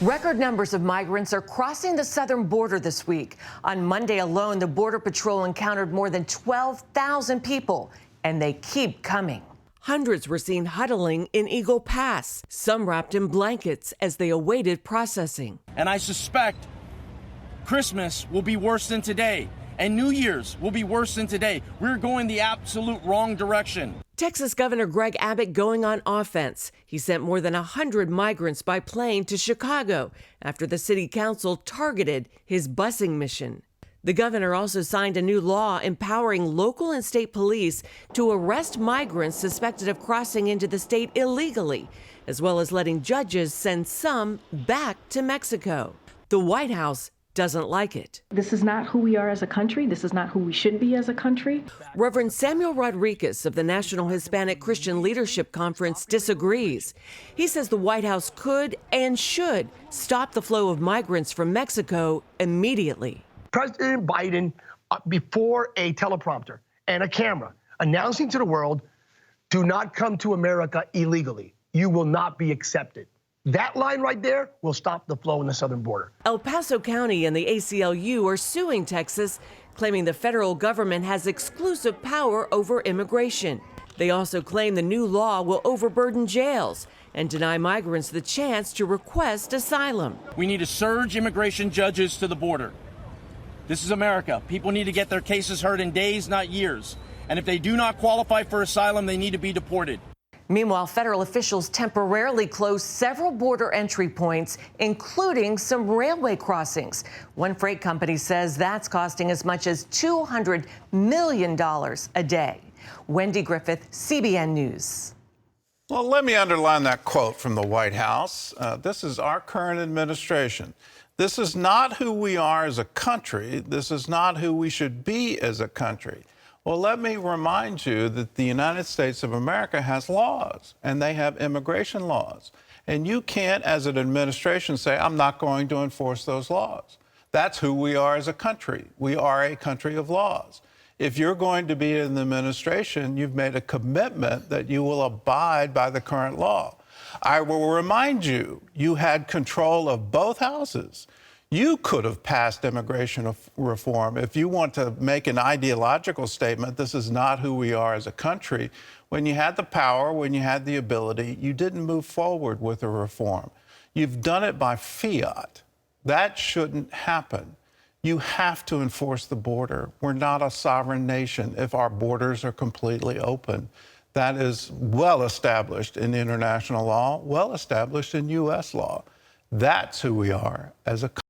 Record numbers of migrants are crossing the southern border this week. On Monday alone, the Border Patrol encountered more than 12,000 people, and they keep coming. Hundreds were seen huddling in Eagle Pass, some wrapped in blankets as they awaited processing. And I suspect Christmas will be worse than today, and New Year's will be worse than today. We're going the absolute wrong direction. Texas Governor Greg Abbott going on offense. He sent more than 100 migrants by plane to Chicago after the city council targeted his busing mission. The governor also signed a new law empowering local and state police to arrest migrants suspected of crossing into the state illegally, as well as letting judges send some back to Mexico. The White House doesn't like it. This is not who we are as a country. This is not who we should be as a country. Reverend Samuel Rodriguez of the National Hispanic Christian Leadership Conference disagrees. He says the White House could and should stop the flow of migrants from Mexico immediately. President Biden, before a teleprompter and a camera, announcing to the world, do not come to America illegally. You will not be accepted. That line right there will stop the flow in the southern border. El Paso County and the ACLU are suing Texas, claiming the federal government has exclusive power over immigration. They also claim the new law will overburden jails and deny migrants the chance to request asylum. We need to surge immigration judges to the border. This is America. People need to get their cases heard in days, not years. And if they do not qualify for asylum, they need to be deported. Meanwhile, federal officials temporarily closed several border entry points, including some railway crossings. One freight company says that's costing as much as $200 million a day. Wendy, Griffith, CBN News. Well, let me underline that quote from the White House. This is our current administration. This is not who we are as a country. This is not who we should be as a country. Well, let me remind you that the United States of America has laws, and they have immigration laws. And you can't, as an administration, say, I'm not going to enforce those laws. That's who we are as a country. We are a country of laws. If you're going to be in the administration, you've made a commitment that you will abide by the current law. I will remind you, you had control of both houses. You could have passed immigration reform. If you want to make an ideological statement, this is not who we are as a country. When you had the power, when you had the ability, you didn't move forward with a reform. You've done it by fiat. That shouldn't happen. You have to enforce the border. We're not a sovereign nation if our borders are completely open. That is well established in international law, well established in U.S. law. That's who we are as a country.